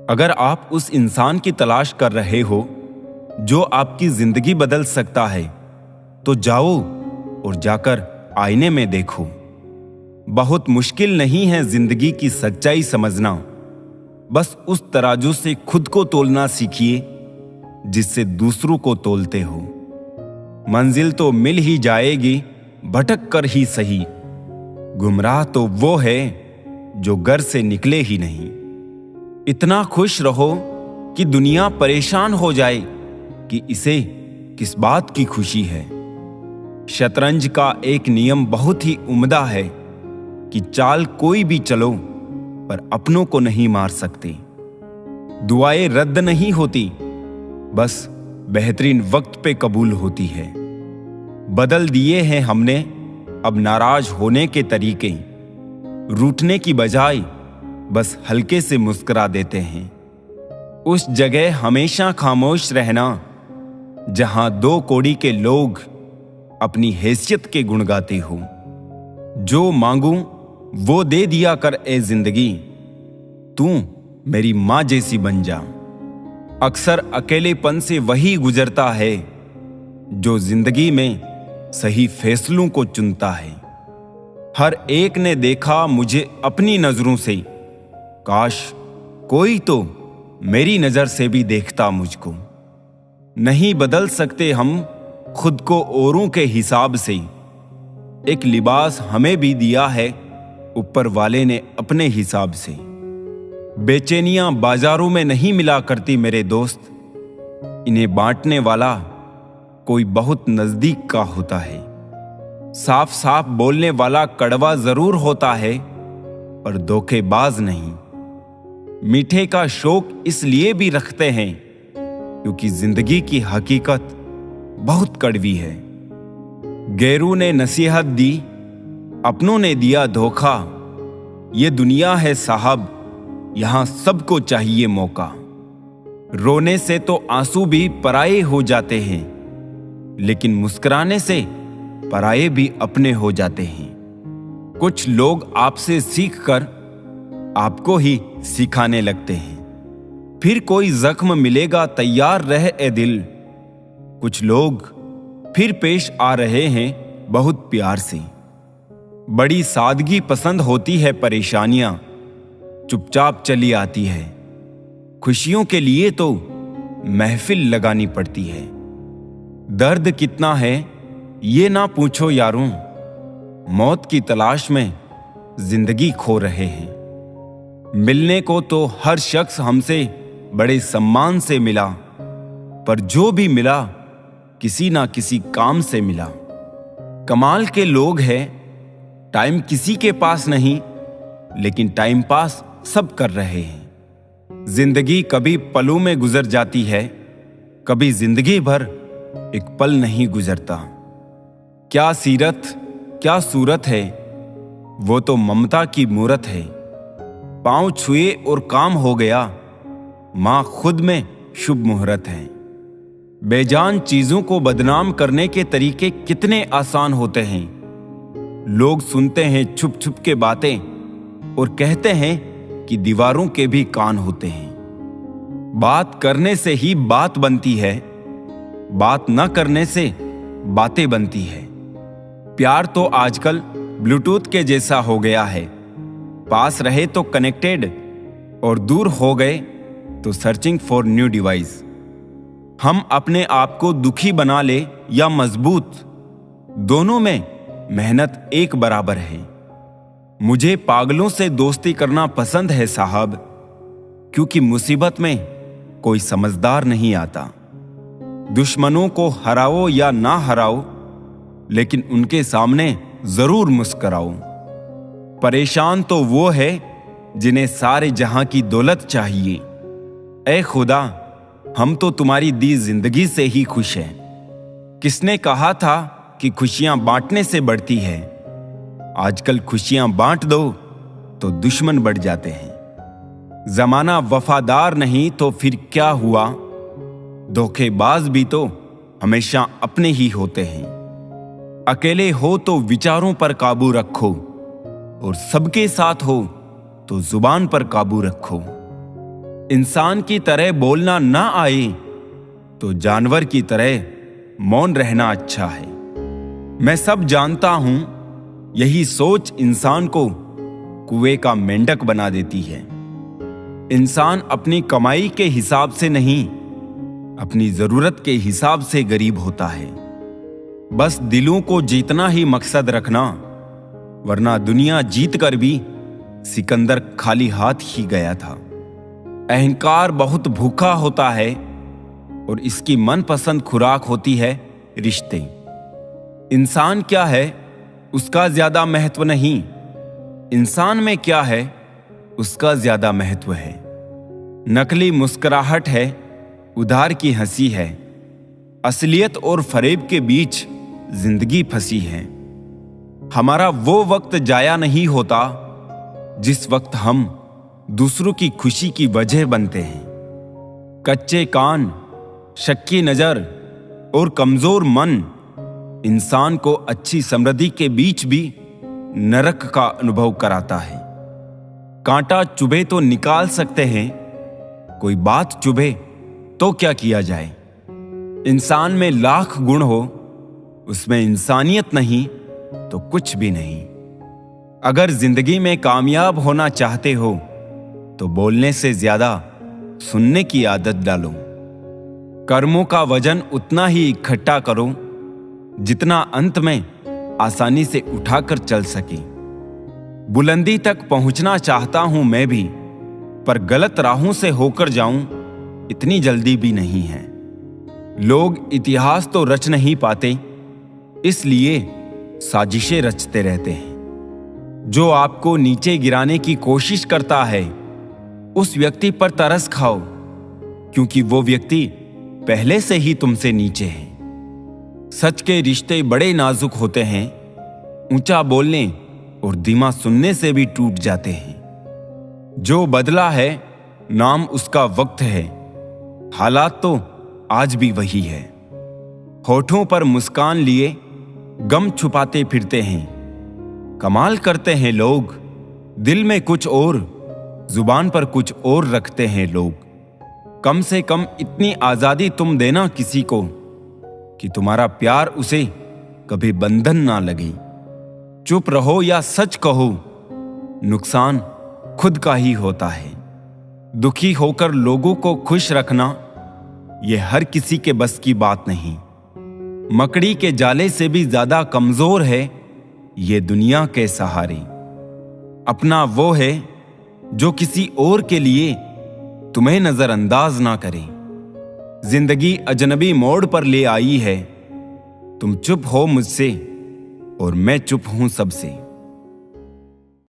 अगर आप उस इंसान की तलाश कर रहे हो जो आपकी जिंदगी बदल सकता है, तो जाओ और जाकर आईने में देखो। बहुत मुश्किल नहीं है जिंदगी की सच्चाई समझना। बस उस तराजू से खुद को तोलना सीखिए जिससे दूसरों को तोलते हो। मंजिल तो मिल ही जाएगी, भटक कर ही सही। गुमराह तो वो है जो घर से निकले ही नहीं। इतना खुश रहो कि दुनिया परेशान हो जाए कि इसे किस बात की खुशी है। शतरंज का एक नियम बहुत ही उम्दा है कि चाल कोई भी चलो पर अपनों को नहीं मार सकते। दुआएं रद्द नहीं होती, बस बेहतरीन वक्त पे कबूल होती है। बदल दिए हैं हमने अब नाराज होने के तरीके। रूठने की बजाय बस हल्के से मुस्कुरा देते हैं। उस जगह हमेशा खामोश रहना जहां दो कौड़ी के लोग अपनी हैसियत के गुण गाते हो। जो मांगू वो दे दिया कर ए जिंदगी, तू मेरी मां जैसी बन जा। अक्सर अकेलेपन से वही गुजरता है जो जिंदगी में सही फैसलों को चुनता है। हर एक ने देखा मुझे अपनी नजरों से, काश कोई तो मेरी नजर से भी देखता मुझको। नहीं बदल सकते हम खुद को औरों के हिसाब से। एक लिबास हमें भी दिया है ऊपर वाले ने अपने हिसाब से। बेचैनियां बाजारों में नहीं मिला करती मेरे दोस्त, इन्हें बांटने वाला कोई बहुत नजदीक का होता है। साफ साफ बोलने वाला कड़वा जरूर होता है पर धोखेबाज नहीं। मीठे का शौक इसलिए भी रखते हैं क्योंकि जिंदगी की हकीकत बहुत कड़वी है। गैरों ने नसीहत दी, अपनों ने दिया धोखा। ये दुनिया है साहब, यहां सबको चाहिए मौका। रोने से तो आंसू भी पराये हो जाते हैं, लेकिन मुस्कुराने से पराये भी अपने हो जाते हैं। कुछ लोग आपसे सीखकर आपको ही सिखाने लगते हैं। फिर कोई जख्म मिलेगा तैयार रह ए दिल। कुछ लोग फिर पेश आ रहे हैं बहुत प्यार से। बड़ी सादगी पसंद होती है परेशानियां चुपचाप चली आती है। खुशियों के लिए तो महफिल लगानी पड़ती है। दर्द कितना है ये ना पूछो यारों, मौत की तलाश में जिंदगी खो रहे हैं। मिलने को तो हर शख्स हमसे बड़े सम्मान से मिला, पर जो भी मिला किसी ना किसी काम से मिला। कमाल के लोग हैं, टाइम किसी के पास नहीं, लेकिन टाइम पास सब कर रहे हैं। जिंदगी कभी पलों में गुजर जाती है, कभी जिंदगी भर एक पल नहीं गुजरता। क्या सीरत क्या सूरत है, वो तो ममता की मूरत है। पांव छुए और काम हो गया, मां खुद में शुभ मुहूर्त है। बेजान चीजों को बदनाम करने के तरीके कितने आसान होते हैं। लोग सुनते हैं छुप छुप के बातें और कहते हैं कि दीवारों के भी कान होते हैं। बात करने से ही बात बनती है, बात न करने से बातें बनती है। प्यार तो आजकल ब्लूटूथ के जैसा हो गया है। पास रहे तो कनेक्टेड और दूर हो गए तो सर्चिंग फॉर न्यू डिवाइस। हम अपने आप को दुखी बना ले या मजबूत, दोनों में मेहनत एक बराबर है। मुझे पागलों से दोस्ती करना पसंद है साहब, क्योंकि मुसीबत में कोई समझदार नहीं आता। दुश्मनों को हराओ या ना हराओ, लेकिन उनके सामने जरूर मुस्कुराओ। परेशान तो वो है जिन्हें सारे जहां की दौलत चाहिए। ऐ खुदा, हम तो तुम्हारी दी जिंदगी से ही खुश हैं। किसने कहा था कि खुशियां बांटने से बढ़ती है? आजकल खुशियां बांट दो तो दुश्मन बढ़ जाते हैं। जमाना वफादार नहीं तो फिर क्या हुआ? धोखेबाज भी तो हमेशा अपने ही होते हैं। अकेले हो तो विचारों पर काबू रखो, और सबके साथ हो तो जुबान पर काबू रखो। इंसान की तरह बोलना ना आए तो जानवर की तरह मौन रहना अच्छा है। मैं सब जानता हूं, यही सोच इंसान को कुएं का मेंढक बना देती है। इंसान अपनी कमाई के हिसाब से नहीं, अपनी जरूरत के हिसाब से गरीब होता है। बस दिलों को जीतना ही मकसद रखना, वरना दुनिया जीतकर भी सिकंदर खाली हाथ ही गया था। अहंकार बहुत भूखा होता है और इसकी मनपसंद खुराक होती है रिश्ते। इंसान क्या है उसका ज्यादा महत्व नहीं, इंसान में क्या है उसका ज्यादा महत्व है। नकली मुस्कुराहट है, उधार की हंसी है, असलियत और फरेब के बीच जिंदगी फंसी है। हमारा वो वक्त जाया नहीं होता जिस वक्त हम दूसरों की खुशी की वजह बनते हैं। कच्चे कान, शक्की नजर और कमजोर मन इंसान को अच्छी समृद्धि के बीच भी नरक का अनुभव कराता है। कांटा चुभे तो निकाल सकते हैं, कोई बात चुभे तो क्या किया जाए। इंसान में लाख गुण हो, उसमें इंसानियत नहीं तो कुछ भी नहीं। अगर जिंदगी में कामयाब होना चाहते हो तो बोलने से ज्यादा सुनने की आदत डालो। कर्मों का वजन उतना ही इकट्ठा करो जितना अंत में आसानी से उठाकर चल सके। बुलंदी तक पहुंचना चाहता हूं मैं भी, पर गलत राहों से होकर जाऊं इतनी जल्दी भी नहीं है। लोग इतिहास तो रच नहीं पाते, इसलिए साजिशें रचते रहते हैं। जो आपको नीचे गिराने की कोशिश करता है उस व्यक्ति पर तरस खाओ, क्योंकि वो व्यक्ति पहले से ही तुमसे नीचे है। सच के रिश्ते बड़े नाजुक होते हैं, ऊंचा बोलने और धीमा सुनने से भी टूट जाते हैं। जो बदला है नाम उसका वक्त है, हालात तो आज भी वही है। होठों पर मुस्कान लिए गम छुपाते फिरते हैं। कमाल करते हैं लोग, दिल में कुछ और, जुबान पर कुछ और रखते हैं लोग। कम से कम इतनी आजादी तुम देना किसी को कि तुम्हारा प्यार उसे कभी बंधन ना लगे। चुप रहो या सच कहो, नुकसान खुद का ही होता है। दुखी होकर लोगों को खुश रखना यह हर किसी के बस की बात नहीं। मकड़ी के जाले से भी ज्यादा कमजोर है ये दुनिया के सहारे। अपना वो है जो किसी और के लिए तुम्हें नजरअंदाज ना करे। जिंदगी अजनबी मोड़ पर ले आई है, तुम चुप हो मुझसे और मैं चुप हूं सबसे।